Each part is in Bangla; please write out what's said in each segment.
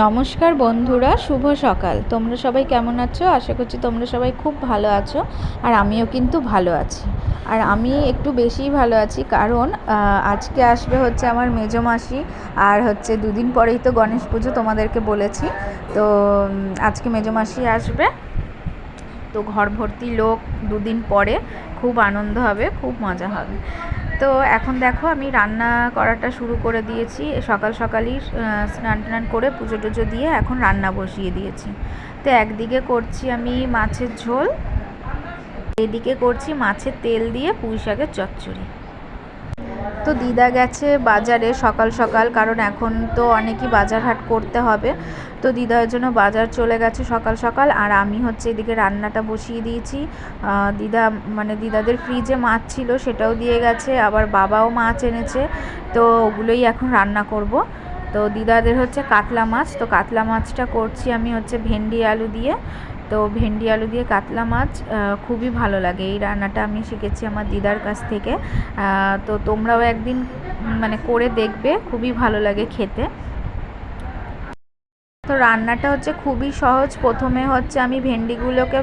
নমস্কার বন্ধুরা, শুভ সকাল। তোমরা সবাই কেমন আছো? আশা করছি তোমরা সবাই খুব ভালো আছো। আর আমিও কিন্তু ভালো আছি। আর আমি একটু বেশিই ভালো আছি, কারণ আজকে আসবে হচ্ছে আমার মেজো মাসি। আর হচ্ছে দুদিন পরেই তো গণেশ পুজো, তোমাদেরকে বলেছি। তো আজকে মেজো মাসি আসবে, তো ঘর ভর্তি লোক। দুদিন পরে খুব আনন্দ হবে, খুব মজা হবে। তো এখন দেখো আমি রান্না করাটা শুরু করে দিয়েছি। সকাল সকালই স্নান টান করে পুজো টুজো দিয়ে এখন রান্না বসিয়ে দিয়েছি। তো একদিকে করছি আমি মাছের ঝোল, এদিকে করছি মাছের তেল দিয়ে পুঁই শাকের চচ্চড়ি। তো দিদা গেছে বাজারে সকাল সকাল, কারণ এখন তো অনেকই বাজার হাট করতে হবে। তো দিদার জন্য বাজার চলে গেছে সকাল সকাল। আর আমি হচ্ছে এদিকে রান্নাটা বসিয়ে দিয়েছি। দিদাদের ফ্রিজে মাছ ছিল, সেটাও দিয়ে গেছে। আবার বাবাও মাছ এনেছে, তো ওগুলোই এখন রান্না করব। তো দিদাদের হচ্ছে কাতলা মাছ, তো কাতলা মাছটা করছি আমি হচ্ছে ভেন্ডি আলু দিয়ে। তো ভেন্ডি আলু দিয়ে কাতলা মাছ খুবই ভালো লাগে। এই রান্নাটা আমি শিখেছি আমার দিদার কাছ থেকে। তো তোমরাও একদিন করে দেখবে, খুবই ভালো লাগে খেতে। তো রান্নাটা হচ্ছে খুবই সহজ। প্রথমে হচ্ছে আমি ভেন্ডিগুলোকে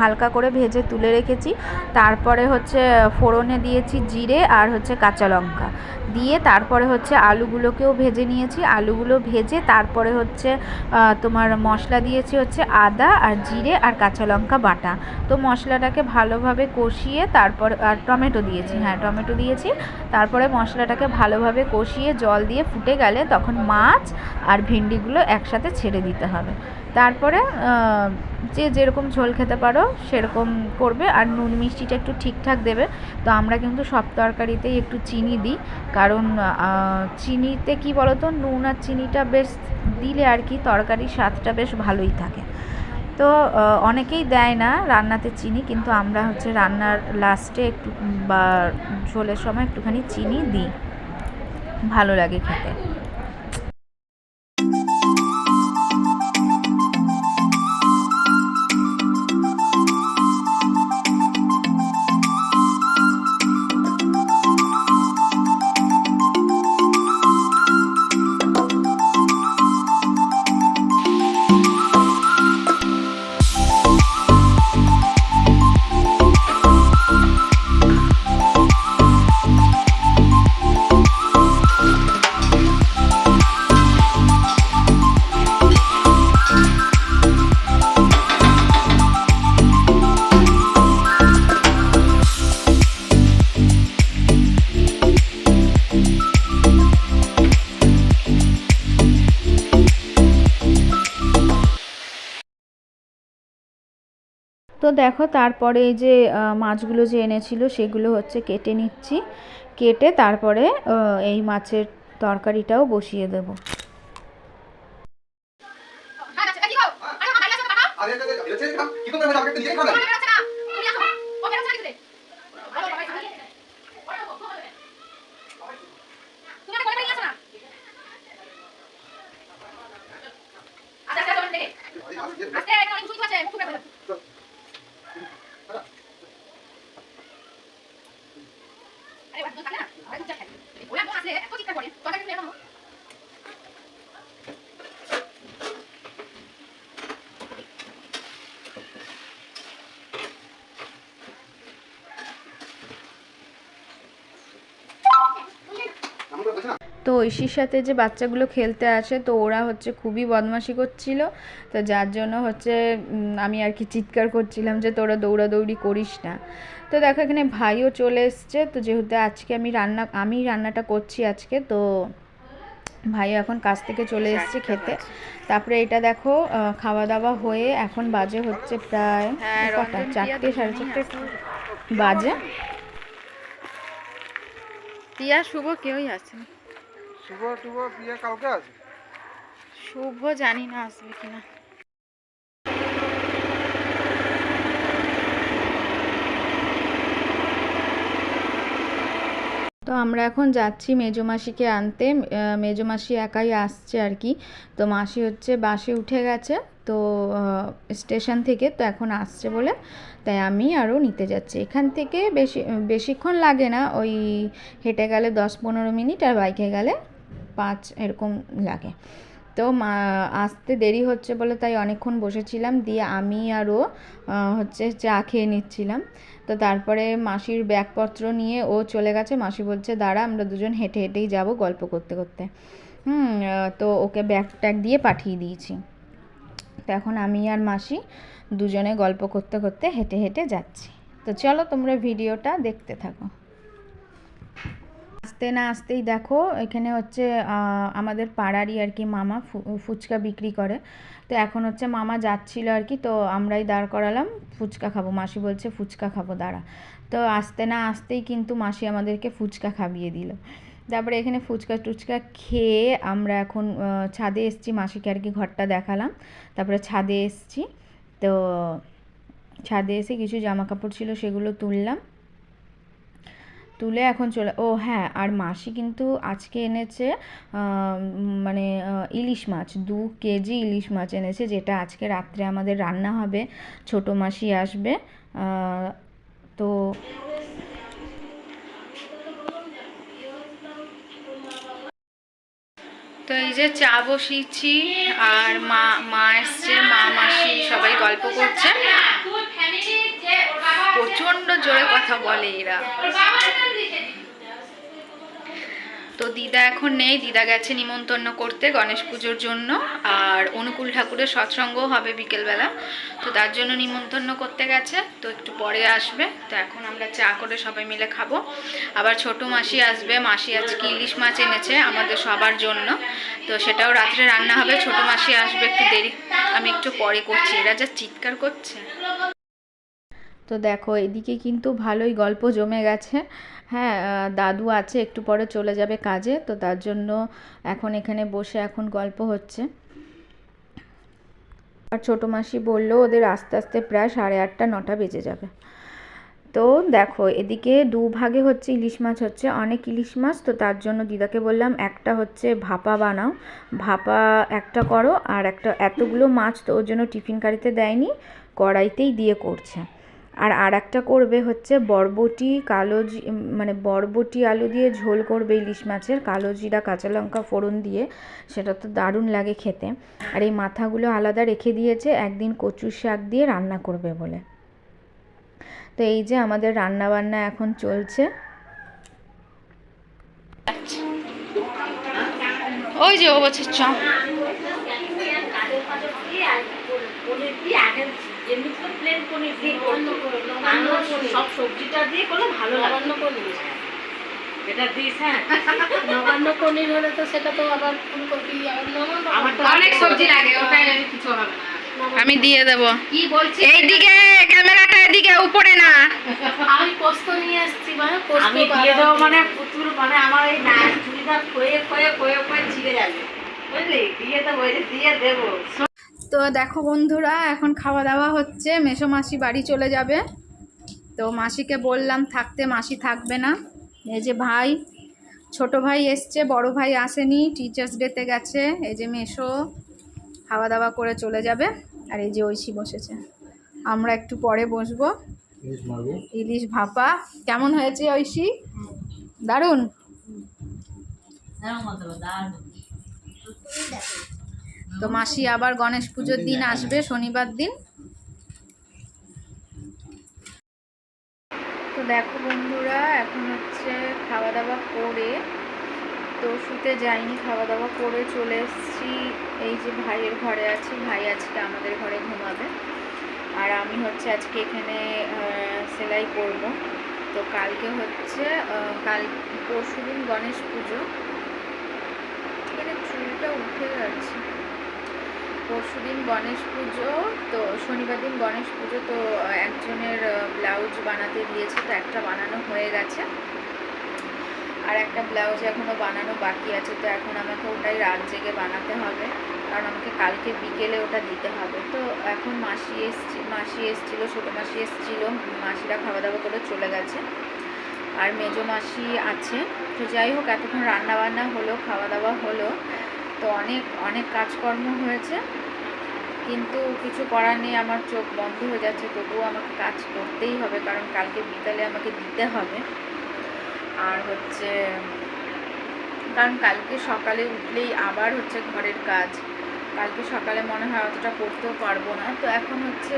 হালকা করে ভেজে তুলে রেখেছি। তারপরে হচ্ছে ফোড়নে দিয়েছি জিরে আর হচ্ছে কাঁচা লঙ্কা দিয়ে, তারপরে হচ্ছে আলুগুলোকেও ভেজে নিয়েছি। আলুগুলো ভেজে তারপরে হচ্ছে তোমার মশলা দিয়েছি হচ্ছে আদা আর জিরে আর কাঁচা লঙ্কা বাটা। তো মশলাটাকে ভালোভাবে কষিয়ে তারপরে আর টমেটো দিয়েছি, টমেটো দিয়েছি। তারপরে মশলাটাকে ভালোভাবে কষিয়ে জল দিয়ে ফুটে গেলে তখন মাছ আর ভেন্ডিগুলো একসাথে ছেড়ে দিতে হবে। তারপরে যে যেরকম ঝোল খেতে পারো সেরকম করবে। আর নুন মিষ্টিটা একটু ঠিকঠাক দেবে। তো আমরা কিন্তু সব তরকারিতেই একটু চিনি দিই, কারণ চিনিতে কি বলো তো, নুন আর চিনিটা বেশ দিলে আর কি তরকারির স্বাদটা বেশ ভালোই থাকে। তো অনেকেই দেয় না রান্নাতে চিনি, কিন্তু আমরা হচ্ছে রান্নার লাস্টে একটু বা ঝোলের সময় একটুখানি চিনি দিই, ভালো লাগে খেতে। তো দেখো তারপরে এই যে মাছগুলো যে এনেছিল সেগুলো হচ্ছে কেটে নিচ্ছি। কেটে তারপরে এই মাছের তরকারিটাও বসিয়ে দেব। তো ঐশীর সাথে যে বাচ্চাগুলো খেলতে আসে, তো ওরা হচ্ছে খুবই বদমাশি করছিল। তো যার জন্য হচ্ছে আমি আর কি চিৎকার করছিলাম যে তোরা দৌড়াদৌড়ি করিস না। তো দেখো এখানে ভাইও চলে এসছে। তো যেহেতু আজকে আমি রান্নাটা করছি আজকে, তো ভাই এখন কাজ থেকে চলে এসছে খেতে। তারপরে এটা দেখো খাওয়া দাওয়া হয়ে এখন বাজে হচ্ছে প্রায় কটা, 4টে 4:30 বাজে। টিয়া শুভ কেউই আছে না। শুভ জানি না আসবে কিনা। তো আমরা এখন যাচ্ছি মেজো মাসিকে আনতে। মেজো মাসি একাই আসছে আর কি। তো মাসি হচ্ছে বাসে উঠে গেছে, তো স্টেশন থেকে, তো এখন আসছে বলে তাই আমি আরও নিতে যাচ্ছি। এখান থেকে বেশিক্ষণ লাগে না, ওই হেঁটে গেলে 10-15 মিনিট, আর বাইকে গেলে 5 এরকম লাগে। তো আসতে দেরি হচ্ছে বলে তাই অনেকক্ষণ বসেছিলাম, দিয়ে আমি আরও হচ্ছে চা খেয়ে নিচ্ছিলাম। তো তারপরে মাসির ব্যাগপত্র নিয়ে ও চলে গেছে, মাসি বলছে দাঁড়া আমরা দুজন হেঁটে হেঁটেই যাব গল্প করতে করতে। তো ওকে ব্যাগ ট্যাগ দিয়ে পাঠিয়ে দিয়েছি। তো এখন আমি আর মাসি দুজনে গল্প করতে করতে হেঁটে হেঁটে যাচ্ছি। তো চলো তোমরা ভিডিওটা দেখতে থাকো। আসতে না আসতেই দেখো এখানে হচ্ছে আমাদের পাড়ারই আর কি মামা ফুচকা বিক্রি করে। তো এখন হচ্ছে মামা যাচ্ছিল আর কি, তো আমরাই দাঁড় করালাম ফুচকা খাবো, মাসি বলছে ফুচকা খাবো দাঁড়া। তো আসতে না আসতেই কিন্তু মাসি আমাদেরকে ফুচকা খাইয়ে দিল। তারপরে এখানে ফুচকা টুচকা খেয়ে আমরা এখন ছাদে এসেছি, মাসিকে আর কি ঘরটা দেখালাম। তারপরে ছাদে এসেছি, তো ছাদে এসে কিছু জামা কাপড় ছিল সেগুলো তুললাম, তুলে এখন চলে। ও হ্যাঁ, আর মাসি কিন্তু আজকে এনেছে মানে ইলিশ মাছ, 2 কেজি ইলিশ মাছ এনেছে, যেটা আজকে রাত্রে আমাদের রান্না হবে। ছোটো মাসি আসবে। তো তো এই যে চা বসিয়েছি, আর মা এসছে, মাসি সবাই গল্প করছে। প্রচন্ড জোরে কথা বলে এরা। তো দিদা এখন নেই, দিদা গেছে নিমন্ত্রণ করতে গণেশ পুজোর জন্য, আর অনুকূল ঠাকুরের সৎসঙ্গও হবে বিকেলবেলা, তো তার জন্য নিমন্ত্রণ করতে গেছে, তো একটু পরে আসবে। তো এখন আমরা চা করে সবাই মিলে খাবো। আবার ছোট মাসি আসবে, মাসি আজকে ইলিশ মাছ এনেছে আমাদের সবার জন্য, তো সেটাও রাত্রে রান্না হবে। ছোট মাসি আসবে একটু দেরি, আমি একটু পরে করছি, এরা যা চিৎকার করছে। তো দেখো এদিকে কিন্তু ভালোই গল্প জমে গেছে। হ্যাঁ, দাদু আছে, একটু পরে চলে যাবে কাজে, তো তার জন্য এখন এখানে বসে এখন গল্প হচ্ছে। আর ছোটো মাসি বললো ওদের আস্তে আস্তে প্রায় 8:30 9টা বেজে যাবে। তো দেখো এদিকে 2 ভাগে হচ্ছে ইলিশ মাছ হচ্ছে, অনেক ইলিশ মাছ, তো তার জন্য দিদাকে বললাম একটা হচ্ছে ভাপা বানাও, ভাপা একটা করো, আর একটা এতগুলো মাছ তো ওর জন্য টিফিন কারিতে দেয়নি, কড়াইতেই দিয়ে করছে। আর একটা করবে হচ্ছে বরবটি মানে বরবটি আলু দিয়ে ঝোল করবে ইলিশ মাছের, কালো জিরা কাঁচা লঙ্কা ফোড়ন দিয়ে, সেটা তো দারুণ লাগে খেতে। আর এই মাথাগুলো আলাদা রেখে দিয়েছে, একদিন কচুর শাক দিয়ে রান্না করবে বলে। তো এই যে আমাদের রান্না বান্না এখন চলছে। ওই যে ও বলছে চ সব সবজিটা দিয়ে করলে ভালো নবান্ন পনির, এটা দিস। হ্যাঁ, নবান্ন পনির হলে তো সেটা তো আবার ফুলকপি অনেক সবজি লাগে, ওটা কিছু হবে না, আমি দিয়ে দেবো। কি বলছি, এইদিকে ক্যামেরাটা এদিকে উপরে না। আমি পোস্ত নিয়ে আসছি, মানে আমি দিয়ে দেবো, মানে প্রচুর, মানে আমার এই নাচ চুড়িদার খয়ে খয়ে খয়ে খয়ে ছিঁড়ে যাবে, বুঝলি, দিয়ে দেবো, এই যে দিয়ে দেবো। তো দেখো বন্ধুরা এখন খাওয়া দাওয়া হচ্ছে, মেসো মাসি বাড়ি চলে যাবে, তো মাসিকে বললাম থাকতে, মাসি থাকবে না। এই যে ভাই, ছোট ভাই এসছে, বড় ভাই আসেনি, টিচার্স ডেতে গেছে। এই যে মেসো খাওয়া দাওয়া করে চলে যাবে, আর এই যে ঐশী বসেছে, আমরা একটু পরে বসবো। ইলিশ ভাপা কেমন হয়েছে ঐশী? দারুণ। তো মাসি আবার গণেশ পুজোর দিন আসবে, শনিবার দিন। তো দেখো বন্ধুরা এখন হচ্ছে খাওয়া দাওয়া করে, তো শুতে যাইনি, খাওয়া দাওয়া করে চলে এসেছি। এই যে ভাইয়ের ঘরে আছি, ভাই আজকে আমাদের ঘরে ঘুমাবে, আর আমি হচ্ছে আজকে এখানে সেলাই করব। তো কালকে হচ্ছে পরশুদিন গণেশ পুজো, এখানে চুলটা উঠে যাচ্ছে। পরশুদিন গণেশ পুজো, তো শনিবার দিন গণেশ পুজো, তো একজনের ব্লাউজ বানাতে দিয়েছে, তো একটা বানানো হয়ে গেছে, আর একটা ব্লাউজ এখনও বানানো বাকি আছে। তো এখন আমাকে ওটাই রাত জেগে বানাতে হবে, কারণ আমাকে কালকে বিকেলে ওটা দিতে হবে। তো এখন মাসি এসেছিলো, ছোটো মাসি এসেছিলো, মাসিরা খাওয়া দাওয়া করে চলে গেছে, আর মেজো মাসি আছে। তো যাই হোক, এতক্ষণ রান্না বান্না হলো, খাওয়া দাওয়া হলো, তো অনেক কাজকর্ম হয়েছে, কিন্তু কিছু করার নেই, আমার চোখ বন্ধ হয়ে যাচ্ছে, তবুও আমাকে কাজ করতেই হবে, কারণ কালকে বিকালে আমাকে দিতে হবে। আর হচ্ছে কারণ কালকে সকালে উঠলেই আবার হচ্ছে ঘরের কাজ। কালকে সকালে মনে হয় অতটা করতেও পারবো না, তো এখন হচ্ছে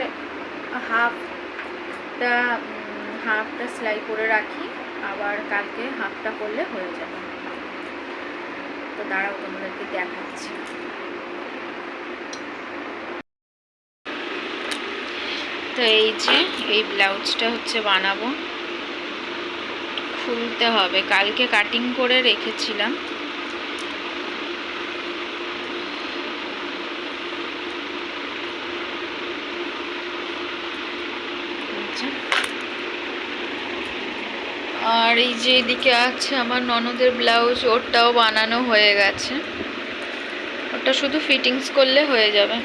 হাফটা সেলাই করে রাখি, আবার কালকে হাফটা করলে হয়ে যাবে। তো দাঁড়াও তোমাদেরকে দেখাচ্ছি। তো এই যে এই ব্লাউজটা হচ্ছে বানাবো, খুলতে হবে। কালকে কাটিং করে রেখেছিলাম। আর এই যে এদিকে আছে আমার ননদের ব্লাউজ, ওরটাও বানানো হয়ে গেছে, ওটা শুধু ফিটিংস করলে হয়ে যাবে।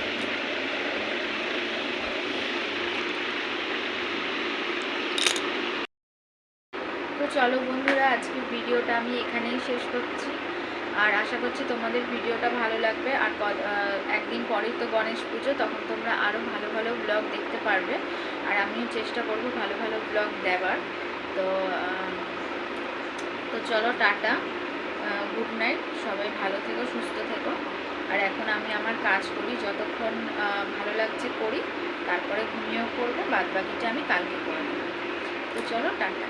তো চলো বন্ধুরা, আজকে ভিডিওটা আমি এখানেই শেষ করছি। আর আশা করছি তোমাদের ভিডিওটা ভালো লাগবে। আর একদিন পরেই তো গণেশ পুজো, তখন তোমরা আরও ভালো ভালো ব্লগ দেখতে পারবে। আর আমিও চেষ্টা করব ভালো ভালো ব্লগ দেওয়ার। তো তো চলো, টাটা, গুড নাইট, সবাই ভালো থেকো, সুস্থ থেকো। আর এখন আমি আমার কাজ করি, যতক্ষণ ভালো লাগছে করি, তারপরে ঘুমিয়েও পড়বো, বাদ বাকিটা আমি কালকে করে নেব। তো চলো, টাটা।